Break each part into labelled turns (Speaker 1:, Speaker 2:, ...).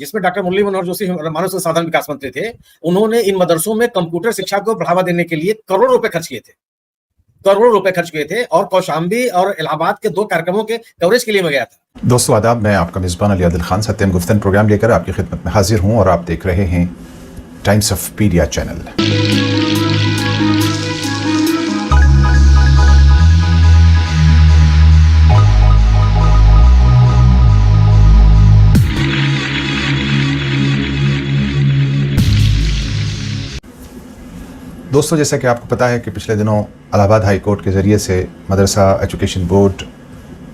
Speaker 1: जिसमें डॉक्टर मुरली मनोहर जोशी मानव संसाधन विकास मंत्री थे। उन्होंने इन मदरसों में कंप्यूटर शिक्षा को बढ़ावा देने के लिए करोड़ों रुपए खर्च किए थे, करोड़ों रुपए खर्च किए थे। और कौशाम्बी और इलाहाबाद के 2 कार्यक्रमों के कवरेज के लिए मैं गया था।
Speaker 2: दोस्तों आदाब, मैं आपका मेज़बान अली आदिल खान सत्यम गुफ्तन प्रोग्राम लेकर आपकी खिदमत में हाजिर हूँ और आप देख रहे हैं टाइम्स ऑफ पीडिया चैनल। दोस्तों, जैसा कि आपको पता है कि पिछले दिनों इलाहाबाद हाई कोर्ट के ज़रिए से मदरसा एजुकेशन बोर्ड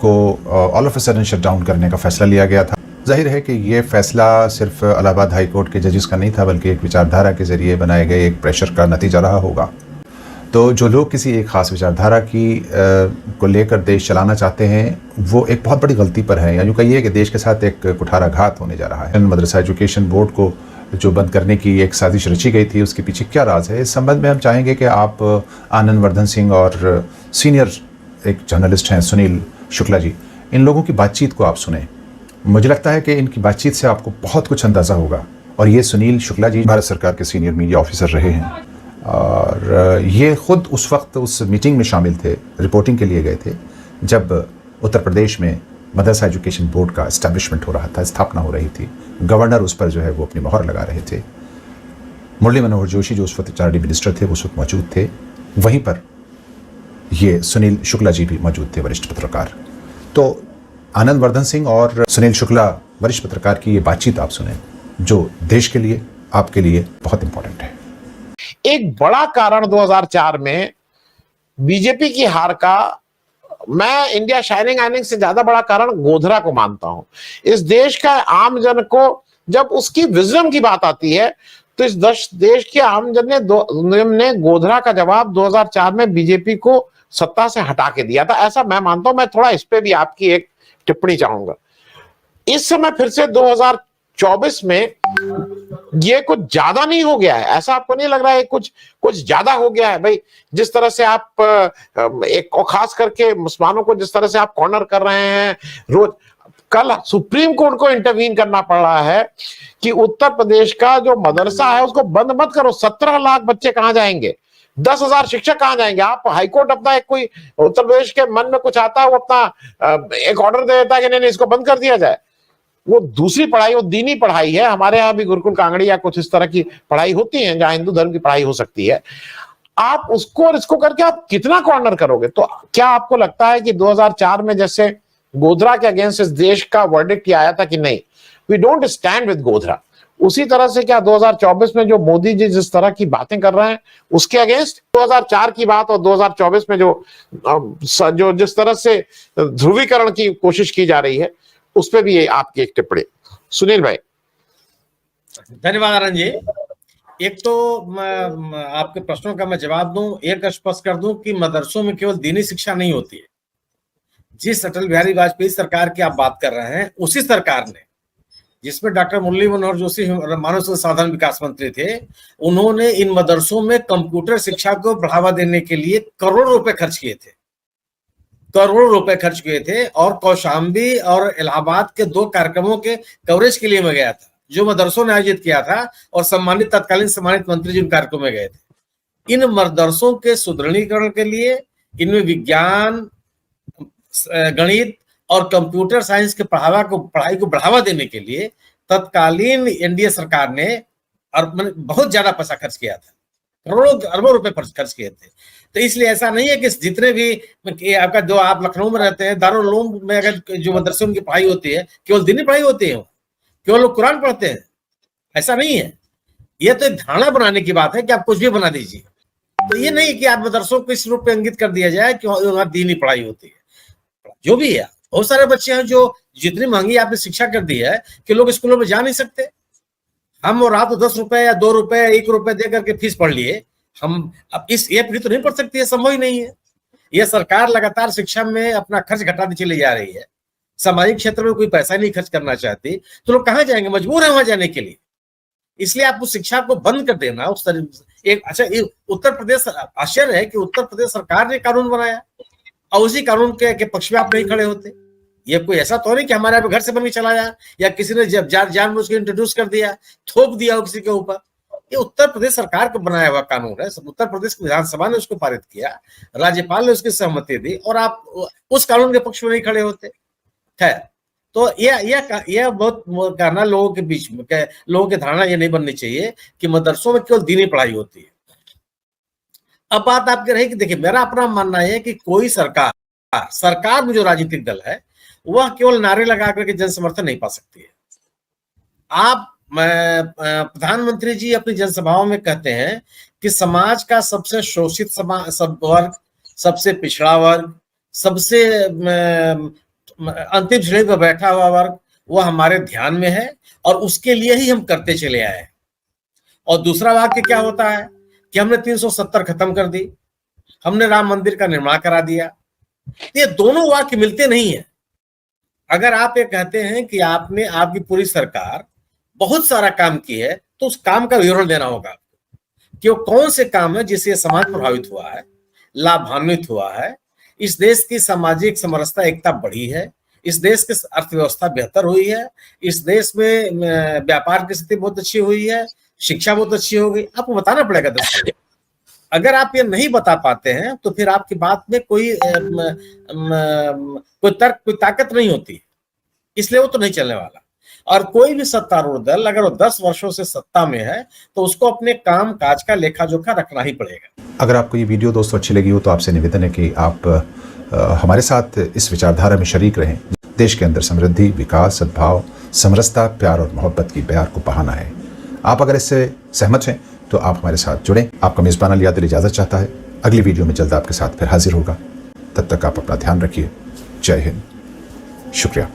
Speaker 2: को all of a sudden shut down करने का फ़ैसला लिया गया था। जाहिर है कि ये फ़ैसला सिर्फ इलाहाबाद हाई कोर्ट के जजेस का नहीं था, बल्कि एक विचारधारा के ज़रिए बनाए गए एक प्रेशर का नतीजा रहा होगा। तो जो लोग किसी एक ख़ास विचारधारा को लेकर देश चलाना चाहते हैं, वो एक बहुत बड़ी गलती पर है, या यूँ कहिए कि देश के साथ एक कुठाराघात होने जा रहा है। मदरसा एजुकेशन बोर्ड को जो बंद करने की एक साजिश रची गई थी, उसके पीछे क्या राज है, इस संबंध में हम चाहेंगे कि आप आनंद वर्धन सिंह और सीनियर एक जर्नलिस्ट हैं सुनील शुक्ला जी, इन लोगों की बातचीत को आप सुने। मुझे लगता है कि इनकी बातचीत से आपको बहुत कुछ अंदाज़ा होगा। और ये सुनील शुक्ला जी भारत सरकार के सीनियर मीडिया ऑफिसर रहे हैं, और ये ख़ुद उस वक्त उस मीटिंग में शामिल थे, रिपोर्टिंग के लिए गए थे, जब उत्तर प्रदेश में मदरसा एजुकेशन बोर्ड का इस्टेब्लिशमेंट हो रहा था, स्थापना हो रही थी। गवर्नर उस पर जो है वो अपनी मोहर लगा रहे थे। मुरली मनोहर जोशी जो उस वक्त चार्डी मिनिस्टर थे, वो उस वक्त मौजूद थे। वहीं पर ये सुनील शुक्ला जी भी मौजूद थे, वरिष्ठ पत्रकार। तो आनंद वर्धन सिंह और सुनील शुक्ला वरिष्ठ पत्रकार की ये बातचीत आप सुने, जो देश के लिए, आपके लिए बहुत इंपॉर्टेंट है।
Speaker 3: एक बड़ा कारण 2004 में बीजेपी की हार का, मैं इंडिया शाइनिंग आइनिंग से ज्यादा बड़ा कारण गोधरा को मानता हूं। इस देश का आम जन को जब उसकी विजडम की बात आती है, तो इस देश के आम जन ने गोधरा का जवाब 2004 में बीजेपी को सत्ता से हटा के दिया था, ऐसा मैं मानता हूं। मैं थोड़ा इस पे भी आपकी एक टिप्पणी चाहूंगा। इस समय फिर से 2024 में ये कुछ ज्यादा नहीं हो गया है? ऐसा आपको नहीं लग रहा है कुछ ज्यादा हो गया है? भाई, जिस तरह से आप एक और खास करके मुसलमानों को जिस तरह से आप कॉर्नर कर रहे हैं रोज, कल सुप्रीम कोर्ट को इंटरवीन करना पड़ रहा है कि उत्तर प्रदेश का जो मदरसा है उसको बंद मत करो। 17 लाख बच्चे कहां जाएंगे? 10,000 शिक्षक कहां जाएंगे? आप हाईकोर्ट अपना एक कोई उत्तर प्रदेश के मन में कुछ आता है, वो अपना एक ऑर्डर दे देता है कि नहीं इसको बंद कर दिया जाए। वो दूसरी पढ़ाई, वो दीनी पढ़ाई है। हमारे यहाँ भी गुरुकुल कांगड़ी या कुछ इस तरह की पढ़ाई होती है जहां हिंदू धर्म की पढ़ाई हो सकती है। आप उसको और इसको करके आप कितना कॉर्नर करोगे? तो क्या आपको लगता है कि 2004 में जैसे गोधरा के अगेंस्ट इस देश का वर्डिक्ट आया था कि नहीं, we don't stand with Godhra, उसी तरह से क्या 2024 में जो मोदी जी जिस तरह की बातें कर रहे हैं उसके अगेंस्ट 2004 की बात और 2024 में जो जिस तरह से ध्रुवीकरण की कोशिश की जा रही है, उस पर भी आपकी एक टिप्पणी सुनील भाई।
Speaker 1: धन्यवाद आनंद जी। एक तो आपके प्रश्नों का मैं जवाब दूं, एक स्पष्ट कर दूं कि मदरसों में केवल दीनी शिक्षा नहीं होती है। जिस अटल बिहारी वाजपेयी सरकार की आप बात कर रहे हैं, उसी सरकार ने, जिसमें डॉक्टर मुरली मनोहर जोशी मानव संसाधन विकास मंत्री थे, उन्होंने इन मदरसों में कंप्यूटर शिक्षा को बढ़ावा देने के लिए करोड़ों रुपए खर्च किए थे, करोड़ों रुपए खर्च किए थे। और कौशाम्बी और इलाहाबाद के 2 कार्यक्रमों के कवरेज के लिए मैं गया था, जो मदरसों ने आयोजित किया था, और तत्कालीन सम्मानित मंत्री जी उन कार्यक्रम में गए थे। इन मदरसों के सुदृढ़ीकरण के लिए, इनमें विज्ञान, गणित और कंप्यूटर साइंस के पढ़ाई को बढ़ावा देने के लिए तत्कालीन एनडीए सरकार ने बहुत ज्यादा पैसा खर्च किया था, करोड़ों अरबों रुपए खर्च किए थे। तो इसलिए ऐसा नहीं है कि जितने भी आपका, जो आप लखनऊ में रहते हैं, दारुल उलूम में अगर जो मदरसों की पढ़ाई होती है, केवल दीनी पढ़ाई होती है, केवल लोग कुरान पढ़ते हैं, ऐसा नहीं है। यह तो एक धारणा बनाने की बात है कि आप कुछ भी बना दीजिए। तो ये नहीं कि आप मदरसों को इस रूप में इंगित कर दिया जाए कि वहां दीनी पढ़ाई होती है। जो भी है, बहुत सारे बच्चे हैं जो जितनी महंगी आपने शिक्षा कर दी है कि लोग स्कूलों में जा नहीं सकते। हम और आप 10 रुपए या 2 रुपए 1 रुपए दे करके फीस पढ़ लिए, हम अब ये पीढ़ी तो नहीं पढ़ सकती है, संभव ही नहीं है। यह सरकार लगातार शिक्षा में अपना खर्च घटाती चली जा रही है। सामाजिक क्षेत्र में कोई पैसा नहीं खर्च करना चाहती, तो लोग कहाँ जाएंगे? मजबूर है वहां जाने के लिए। इसलिए आप उस शिक्षा को बंद कर देना उस तरह एक, अच्छा, उत्तर प्रदेश, आश्चर्य है कि उत्तर प्रदेश सरकार ने कानून बनाया और उसी कानून के पक्ष में आप नहीं खड़े होते। ये कोई ऐसा तो नहीं कि हमारे यहाँ पे घर से बन के चला जाए या किसी ने जब जानबूझ के इंट्रोड्यूस कर दिया, थोप दिया हो किसी के ऊपर। ये उत्तर प्रदेश सरकार का बनाया हुआ कानून है, उत्तर प्रदेश की विधानसभा ने उसको पारित किया, राज्यपाल ने उसकी सहमति दी और आप उस कानून के पक्ष में नहीं खड़े होते। खैर, तो यह बहुत कहना लोगों के बीच में, लोगों की धारणा ये नहीं बननी चाहिए कि मदरसों में केवल दीनी पढ़ाई होती है। अब बात आपकी रही कि देखिए, मेरा अपना मानना है कि कोई सरकार में जो राजनीतिक दल है वह केवल नारे लगा करके जन समर्थन नहीं पा सकती है। आप प्रधानमंत्री जी अपनी जनसभाओं में कहते हैं कि समाज का सबसे शोषित सब वर्ग, सबसे पिछड़ा वर्ग, सबसे अंतिम श्रेणी पर बैठा हुआ वर्ग, वो हमारे ध्यान में है और उसके लिए ही हम करते चले आए। और दूसरा वाक्य क्या होता है कि हमने 370 खत्म कर दी, हमने राम मंदिर का निर्माण करा दिया। ये दोनों वाक्य मिलते नहीं है। अगर आप ये कहते हैं कि आपकी पूरी सरकार बहुत सारा काम की है, तो उस काम का विवरण देना होगा कि वो कौन से काम है जिससे समाज प्रभावित हुआ है, लाभान्वित हुआ है, इस देश की सामाजिक समरसता एकता बढ़ी है, इस देश की अर्थव्यवस्था बेहतर हुई है, इस देश में व्यापार की स्थिति बहुत अच्छी हुई है, शिक्षा बहुत अच्छी हो गई। आपको बताना पड़ेगा दर्शकों। अगर आप ये नहीं बता पाते हैं तो फिर आपकी बात में कोई ताकत नहीं होती, इसलिए वो तो नहीं चलने वाला। और कोई भी सत्तारूढ़ दल अगर वो 10 वर्षों से सत्ता में है तो उसको अपने काम काज का लेखा जोखा रखना ही पड़ेगा।
Speaker 2: अगर आपको ये वीडियो दोस्तों अच्छी लगी हो तो आपसे निवेदन है कि आप हमारे साथ इस विचारधारा में शरीक रहें। देश के अंदर समृद्धि, विकास, सद्भाव, समरसता, प्यार और मोहब्बत की बयार को बहाना है। आप अगर इससे सहमत हैं तो आप हमारे साथ जुड़ें। आपका मेज़बान अली आदिल इजाज़त चाहता है। अगली वीडियो में जल्द आपके साथ फिर हाजिर होगा। तब तक आप अपना ध्यान रखिए। जय हिंद, शुक्रिया।